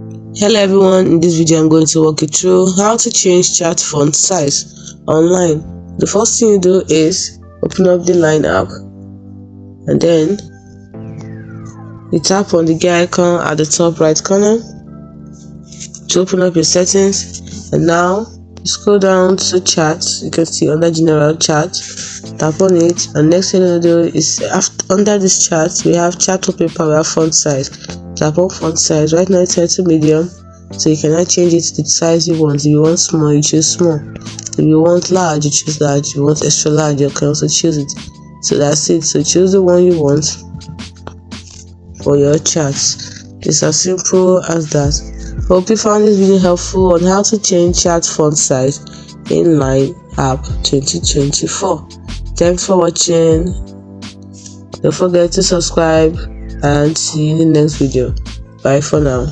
Hello everyone, in this video I'm going to walk you through how to change chat font size online. The first thing you do is open up the Line app and then you tap on the gear icon at the top right corner to open up your settings, and now you scroll down to chat. You can see under general chat, tap on it, and next thing you do is under this chat we have chat wallpaper, we have font size. Tap on font size. Right now it's set to medium, so you cannot change it to the size you want. If you want small, you choose small. If you want large, you choose large. If you want extra large, you can also choose it. So that's it. So choose the one you want for your chats. It's as simple as that. Hope you found this video helpful on how to change chat font size in Line app 2024. Thanks for watching. Don't forget to subscribe and see you in the next video. Bye for now.